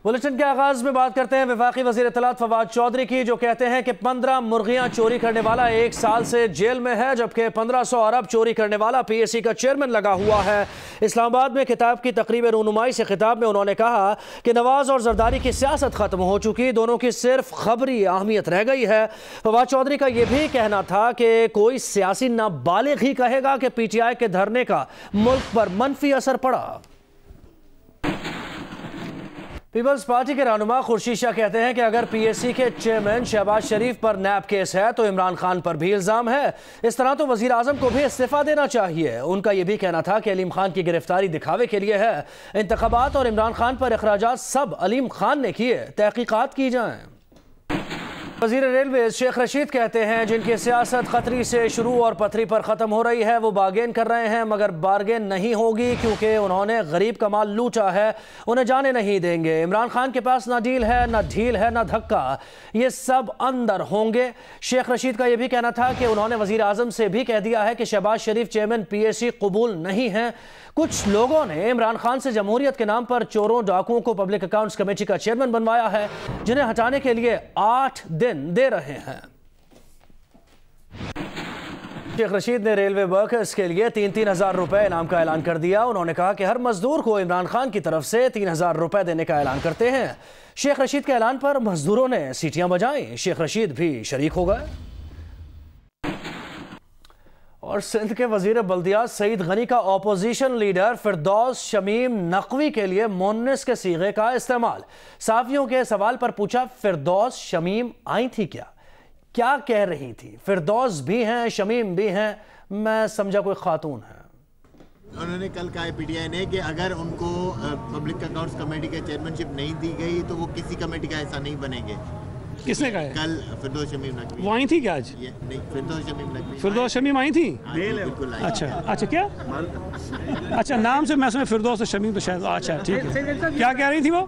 Bulletin के आगाज में बात करते हैं वफाकी वजीर इत्तलात फवाद चौधरी की, जो कहते हैं कि 15 मुर्गियां चोरी करने वाला 1 साल से जेल में है, जबकि 1500 अरब चोरी करने वाला PSC का चेयरमैन लगा हुआ है। इस्लामाबाद में किताब की तकरीब रूनुमाई से खिताब में उन्होंने कहा कि नवाज और जरदारी की सियासत खत्म हो चुकी, दोनों की सिर्फ खबरी अहमियत रह गई है। फवाद चौधरी का यह भी कहना था कि कोई सियासी नाबालिग ही कहेगा कि PTI के धरने का मुल्क पर मनफी असर पड़ा। पीपल्स पार्टी के रहनुमा खुर्शीद शाह कहते हैं कि अगर PSC के चेयरमैन शहबाज शरीफ पर नैब केस है तो इमरान खान पर भी इल्जाम है। इस तरह तो वजीर आजम को भी इस्तीफा देना चाहिए। उनका यह भी कहना था कि अलीम खान की गिरफ्तारी दिखावे के लिए है। इंतखाबात और इमरान खान पर अखराजात सब अलीम खान ने किए, तहकीकात की जाएं। वज़ीर रेलवे शेख रशीद कहते हैं जिनकी सियासत खतरी से शुरू और पथरी पर ख़त्म हो रही है वो बार्गेन कर रहे हैं, मगर बार्गेन नहीं होगी क्योंकि उन्होंने गरीब का माल लूटा है, उन्हें जाने नहीं देंगे। इमरान खान के पास ना डील है, ना ढील है, ना धक्का, ये सब अंदर होंगे। शेख रशीद का यह भी कहना था कि उन्होंने वज़ीर आज़म से भी कह दिया है कि शहबाज शरीफ चेयरमैन PSC कबूल नहीं है। कुछ लोगों ने इमरान खान से जमहूरियत के नाम पर चोरों डाकुओं को पब्लिक अकाउंट्स कमेटी का चेयरमैन बनवाया है, जिन्हें हटाने के लिए 8 दिन दे रहे हैं। शेख रशीद ने रेलवे वर्कर्स के लिए 3-3 हज़ार रुपए इनाम का ऐलान कर दिया। उन्होंने कहा कि हर मजदूर को इमरान खान की तरफ से 3,000 रुपए देने का ऐलान करते हैं। शेख रशीद के ऐलान पर मजदूरों ने सीटियां बजाई, शेख रशीद भी शरीक हो गए। और सिंध के वजीर बल्दियात सईद गनी का ऑपोजिशन लीडर फिरदौस शमीम नकवी के लिए मुन्निस के सीगे का इस्तेमाल। साफियों के सवाल पर पूछा, फिरदौस शमीम आई थी क्या कह रही थी? फिरदौस भी हैं, शमीम भी हैं, मैं समझा कोई खातून है। उन्होंने कल कहा PTI ने कि अगर उनको पब्लिक अकाउंट्स कमेटी के चेयरमैनशिप नहीं दी गई तो वो किसी कमेटी का हिस्सा नहीं बनेंगे। किसने कहा है? कल फिरदौस शमीम नकवी। वो आई थी क्या आज? नहीं, फिरदौस शमीम नकवी। फिरदौस शमीम आई थी? बिल्कुल आई। अच्छा क्या? अच्छा, नाम से मैं समझ फिरदौस शमीम तो शायद। अच्छा ठीक है, क्या कह रही थी वो?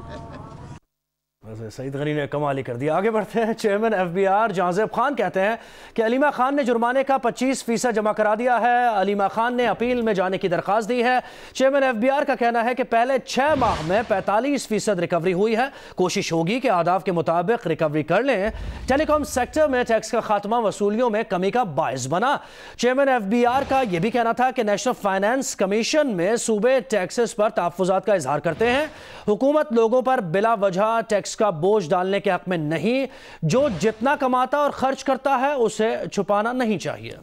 सईद गनी ने कमाल ही कर दिया। आगे बढ़ते हैं। चेयरमैन FBR जाज़ेब खान कहते हैं कि अलीमा खान ने जुर्माने का 25% जमा करा दिया है। अलीमा खान ने अपील में जाने की दरख्वास्त दी है। चेयरमैन FBR का कहना है कि पहले 6 माह में 45% रिकवरी हुई है। कोशिश होगी कि आदाब के मुताबिक रिकवरी कर लें। टेलीकॉम सेक्टर में टैक्स का खात्मा वसूलियों में कमी का बायस बना। चेयरमैन FBR का यह भी कहना था कि नेशनल फाइनेंस कमीशन में सूबे टैक्सेस पर तहफ़्फ़ुज़ात का इजहार करते हैं। हुकूमत लोगों पर बिला वजह टैक्स का बोझ डालने के हक में नहीं, जो जितना कमाता और खर्च करता है उसे छुपाना नहीं चाहिए।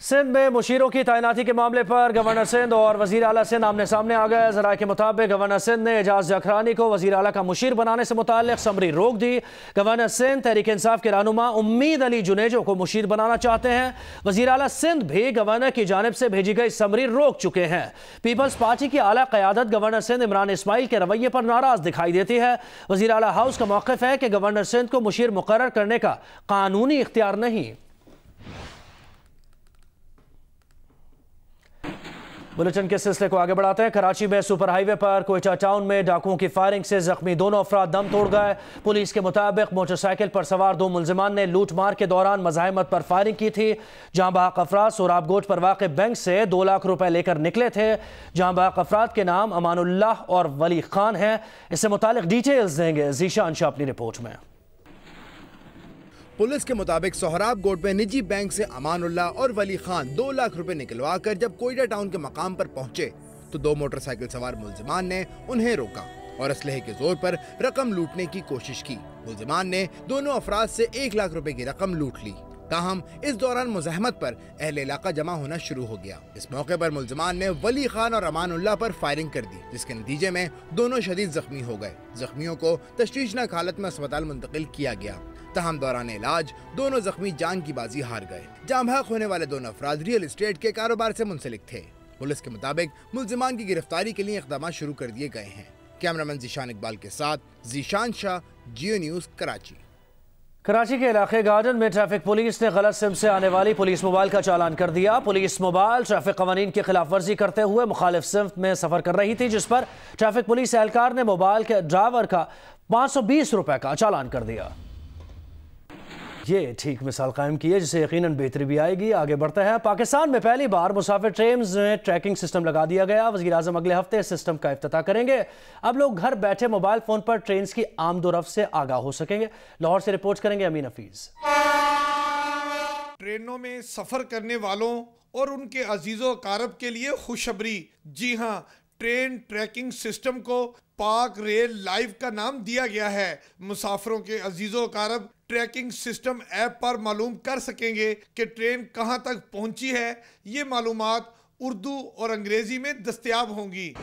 सिंध में मुशीरों की तैनाती के मामले पर गवर्नर सिंध और वजीर आला सिंध आमने सामने आ गए। ज़राए के मुताबिक गवर्नर सिंध ने एजाज जखरानी को वजीर आला का मुशीर बनाने से मुताल्लिक समरी रोक दी। गवर्नर सिंध तहरीक इंसाफ के रहनुमा उम्मीद अली जुनेजो को मुशीर बनाना चाहते हैं। वजीर आला सिंध भी गवर्नर की जानिब से भेजी गई समरी रोक चुके हैं। पीपल्स पार्टी की आला क़यादत गवर्नर सिंध इमरान इस्माइल के रवैये पर नाराज दिखाई देती है। वजीर आला हाउस का मौक़िफ़ है कि गवर्नर सिंध को मुशीर मुकर्रर करने का कानूनी इख्तियार नहीं। बुलेटिन के सिलसिले को आगे बढ़ाते हैं। कराची में सुपर हाईवे पर कोयटा टाउन में डाकुओं की फायरिंग से जख्मी 2 अफराद दम तोड़ गए। पुलिस के मुताबिक मोटरसाइकिल पर सवार 2 मुलजिमान ने लूट मार के दौरान मज़ाहमत पर फायरिंग की थी। जहां बहक अफराद सोराब गोट पर वाक़ बैंक से 2 लाख रुपए लेकर निकले थे। जहां बहक अफराद के नाम अमानुल्लाह और वली खान हैं। इससे मुतालिक डिटेल्स देंगे जीशान शाह अपनी रिपोर्ट में। पुलिस के मुताबिक सोहराब गोट में निजी बैंक से अमानुल्लाह और वली खान 2 लाख रुपए निकलवा कर जब कोयटा टाउन के मकाम पर पहुंचे तो 2 मोटरसाइकिल सवार मुलजिमान ने उन्हें रोका और असलहे के जोर पर रकम लूटने की कोशिश की। मुलजिमान ने दोनों अफराद से 1 लाख रुपए की रकम लूट ली। ताहम इस दौरान मुज़ाहमत पर अहले इलाका जमा होना शुरू हो गया। इस मौके पर मुलजिमान ने वली खान और अमानुल्लाह पर फायरिंग कर दी, जिसके नतीजे में दोनों शदीद जख्मी हो गए। जख्मियों को तशवीशनाक हालत में अस्पताल मुंतकिल किया गया। ताहम दौरान इलाज दोनों जख्मी जान की बाजी हार गए। जाम बहक होने वाले दोनों अफराद रियल एस्टेट के कारोबार से मुंसलिक थे। पुलिस के मुताबिक मुलजिमान की गिरफ्तारी के लिए इक़दाम शुरू कर दिए गए हैं। कैमरामैन जीशान इकबाल के साथ जीशान शाह, जियो न्यूज़, कराची। कराची के इलाके गार्डन में ट्रैफिक पुलिस ने गलत सिम से आने वाली पुलिस मोबाइल का चालान कर दिया। पुलिस मोबाइल ट्रैफिक कवानीन की खिलाफ वर्जी करते हुए मुखालिफ सिम में सफर कर रही थी, जिस पर ट्रैफिक पुलिस एहलकार ने मोबाइल के ड्राइवर का 520 रुपए का चालान कर दिया। ये ठीक मिसाल कायम की है जिससे यकीनन बेहतरी भी आएगी। आगे बढ़ते हैं। पाकिस्तान में पहली बार मुसाफिर ट्रेन में ट्रैकिंग सिस्टम लगा दिया गया। वज़ीर आज़म अगले हफ्ते इस सिस्टम का इफ्तिताह करेंगे। अब लोग घर बैठे मोबाइल फोन पर ट्रेन की आमदोरफ्त से आगाह हो सकेंगे। लाहौर से रिपोर्ट करेंगे अमीन हफीज। ट्रेनों में सफर करने वालों और उनके अजीजों अकारब के लिए खुशखबरी। जी हाँ, ट्रेन ट्रैकिंग सिस्टम को पाक रेल लाइव का नाम दिया गया है। मुसाफिरों के अजीजों अकारब ट्रैकिंग सिस्टम ऐप पर मालूम कर सकेंगे कि ट्रेन कहां तक पहुंची है। ये मालूमात उर्दू और अंग्रेजी में दस्तयाब होंगी।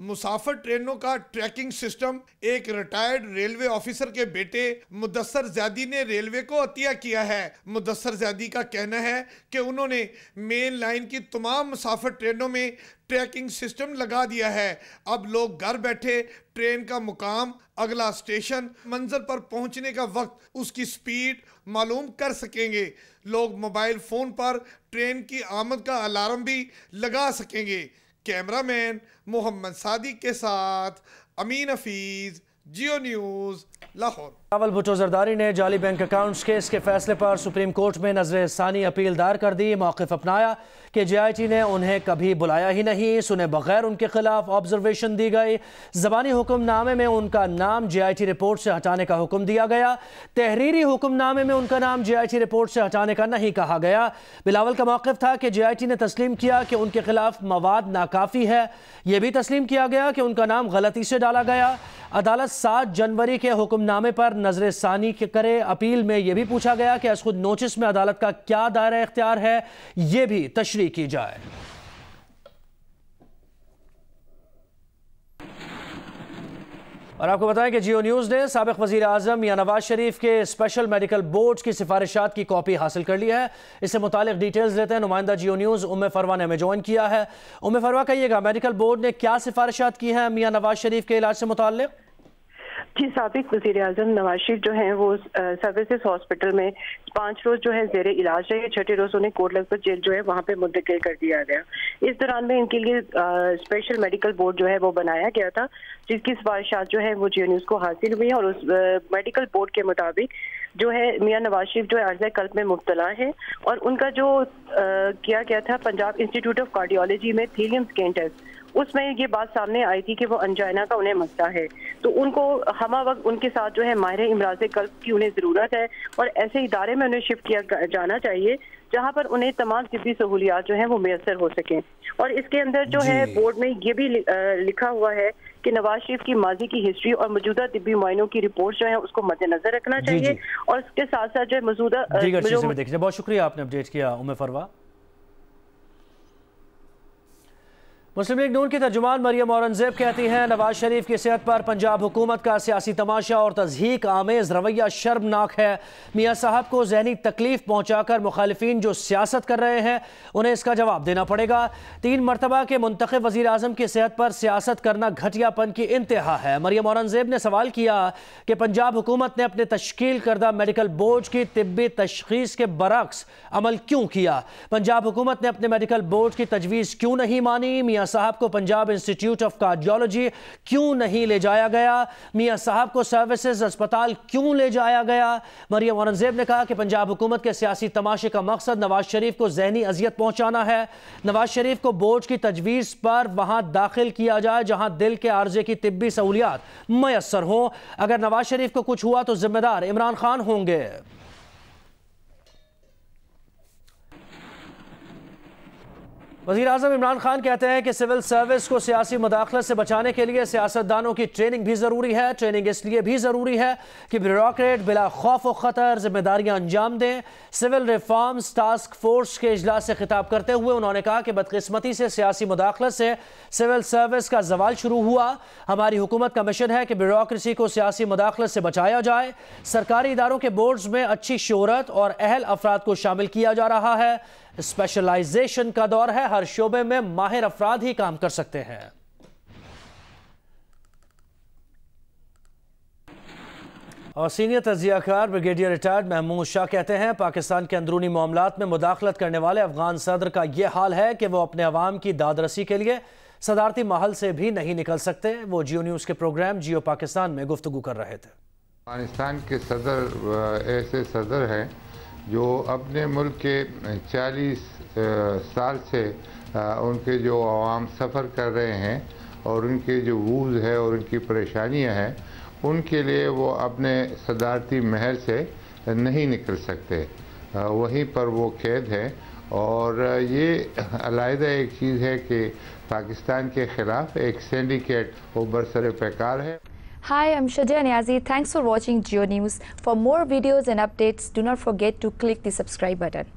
मुसाफिर ट्रेनों का ट्रैकिंग सिस्टम एक रिटायर्ड रेलवे ऑफिसर के बेटे मुदस्सर ज़ैदी ने रेलवे को अतिया किया है। मुदस्सर ज़ैदी का कहना है कि उन्होंने मेन लाइन की तमाम मुसाफिर ट्रेनों में ट्रैकिंग सिस्टम लगा दिया है। अब लोग घर बैठे ट्रेन का मुकाम, अगला स्टेशन, मंजिल पर पहुंचने का वक्त, उसकी स्पीड मालूम कर सकेंगे। लोग मोबाइल फ़ोन पर ट्रेन की आमद का अलार्म भी लगा सकेंगे। कैमरामैन मोहम्मद सादिक के साथ अमीन हफीज, जियो न्यूज़, लाहौर। बिलावल भुट्टो जरदारी ने जाली बैंक अकाउंट्स केस के फैसले पर सुप्रीम कोर्ट में नजर सानी अपील दायर कर दी। मौक़िफ़ अपनाया कि JIT ने उन्हें कभी बुलाया ही नहीं, सुने बगैर उनके खिलाफ ऑब्जर्वेशन दी गई। ज़बानी हुक्मनामे में उनका नाम JIT रिपोर्ट से हटाने का हुक्म दिया गया। तहरीरी हुक्मनामे में उनका नाम JIT रिपोर्ट से हटाने का नहीं कहा गया। बिलावल का मौक़िफ़ था कि JIT ने तस्लीम किया कि उनके खिलाफ मवाद नाकाफ़ी है। यह भी तस्लीम किया गया कि उनका नाम गलती से डाला गया। अदालत 7 जनवरी के हुक्मनामे पर नजर सानी करे। अपील में यह भी पूछा गया कि खुद नोटिस में अदालत का क्या दायरा इख्तियार है, यह भी तशरीह की जाए। और आपको बताएं कि जियो न्यूज़ ने साबिक़ वज़ीर आज़म या नवाज शरीफ के स्पेशल मेडिकल बोर्ड की सिफारिशात की कॉपी हासिल कर ली है। इससे मुतालिक डिटेल्स लेते हैं। नुमाइंदा जियो न्यूज़ उम्मे फरवा ने हमें ज्वाइन किया है। उम्मे फरवा, कहिएगा मेडिकल बोर्ड ने क्या सिफारिशात की हैं मियां नवाज शरीफ के इलाज से मुताल्लिक़? जी, साबिक़ वज़ीर आज़म नवाज शरीफ जो हैं वो सर्विसेज हॉस्पिटल में 5 रोज जो है ज़ेरे इलाज रहे। 6ठे रोज उन्हें कोट लखपत जेल जो है वहाँ पे मुंतकिल कर दिया गया। इस दौरान में इनके लिए स्पेशल मेडिकल बोर्ड जो है वो बनाया गया था, जिसकी सिफारिशात जो है वो जियो न्यूज़ को हासिल हुई है। और उस मेडिकल बोर्ड के मुताबिक जो है मियां नवाज शरीफ जो है अर्ज़ कल्ब में मुब्तला है। और उनका जो किया गया था पंजाब इंस्टीट्यूट ऑफ कार्डियोलॉजी में थीलियम स्कैन टेस्ट, उसमें ये बात सामने आई थी कि वो अंजाइना का उन्हें मसला है। तो उनको हमा वक्त उनके साथ जो है माहिर इमराज कल्ब की उन्हें ज़रूरत है और ऐसे इदारे में उन्हें शिफ्ट किया जाना चाहिए जहां पर उन्हें तमाम तिब्बी सहूलियात जो है वो मैसर हो सकें। और इसके अंदर जो है बोर्ड में ये भी लिखा हुआ है कि नवाज शरीफ की माजी की हिस्ट्री और मौजूदा तिब्बी मुआयनों की रिपोर्ट जो है उसको मद्देनजर रखना चाहिए। और इसके साथ साथ जो है मौजूदा बहुत शुक्रिया, आपने अपडेट किया उम्मे फरवा। मुस्लिम लीग नून की तर्जुमान मरियम औरंगजेब कहती हैं नवाज शरीफ की सेहत पर पंजाब हुकूमत का सियासी तमाशा और तज़हीक आमेज़ रवैया शर्मनाक है। मियाँ साहब को जहनी तकलीफ पहुँचाकर मुखालिफिन जो सियासत कर रहे हैं उन्हें इसका जवाब देना पड़ेगा। 3 मरतबा के मुंतखब वज़ीर आज़म की सेहत पर सियासत करना घटियापन की इंतहा है। मरियम औरंगजेब ने सवाल किया कि पंजाब हुकूमत ने अपने तश्कील करदा मेडिकल बोर्ड की तिब्बी तशखीस के बरक्स अमल क्यों किया? पंजाब हुकूमत ने अपने मेडिकल बोर्ड की तजवीज़ क्यों नहीं मानी? मियाँ साहब को पंजाब इंस्टीट्यूट ऑफ कार्डियोलॉजी क्यों नहीं ले जाया गया? मियां साहब को सर्विसेज अस्पताल क्यों ले जाया गया? मरियम औरंगजेब ने कहा कि पंजाब हुकूमत के सियासी तमाशे का मकसद नवाज शरीफ को जहनी अजियत पहुंचाना है। नवाज शरीफ को बोर्ड की तजवीज़ पर वहां दाखिल किया जाए जहां दिल के आर्जे की तिब्बी सहूलियात मैसर हो। अगर नवाज शरीफ को कुछ हुआ तो जिम्मेदार इमरान खान होंगे। वज़ीर आज़म इमरान खान कहते हैं कि सिविल सर्विस को सियासी मुदाखलत से बचाने के लिए सियासतदानों की ट्रेनिंग भी ज़रूरी है। ट्रेनिंग इसलिए भी ज़रूरी है कि ब्यूरोक्रेट बिला खौफ व ख़तर जिम्मेदारियाँ अंजाम दें। सिविल रिफॉर्म्स टास्क फोर्स के इजलास से खिताब करते हुए उन्होंने कहा कि बदकिस्मती से सियासी मुदाखलत से सिविल सर्विस का जवाल शुरू हुआ। हमारी हुकूमत का मिशन है कि ब्यूरोक्रेसी को सियासी मुदाखलत से बचाया जाए। सरकारी इदारों के बोर्ड्स में अच्छी शोहरत और अहल अफराद को शामिल किया जा रहा है। स्पेशलाइजेशन का दौर है, हर शोबे में माहिर अफराद ही काम कर सकते हैं। और सीनियर तजियाकार ब्रिगेडियर रिटायर्ड महमूद शाह कहते हैं पाकिस्तान के अंदरूनी मामलात में मुदाखलत करने वाले अफगान सदर का यह हाल है कि वो अपने अवाम की दादरसी के लिए सदारती महल से भी नहीं निकल सकते। वो जियो न्यूज़ के प्रोग्राम जियो पाकिस्तान में गुफ्तगू कर रहे थे। अफगानिस्तान के सदर ऐसे सदर हैं जो अपने मुल्क के 40 साल से उनके जो आवाम सफ़र कर रहे हैं और उनके जो वूज़ है और उनकी परेशानियां हैं, उनके लिए वो अपने सदारती महल से नहीं निकल सकते, वहीं पर वो कैद है। और ये अलहदा एक चीज़ है कि पाकिस्तान के ख़िलाफ़ एक सिंडिकेट वो बरसर पैकार है। Hi, I'm Shajia Niazi. Thanks for watching Geo News. For more videos and updates, do not forget to click the subscribe button.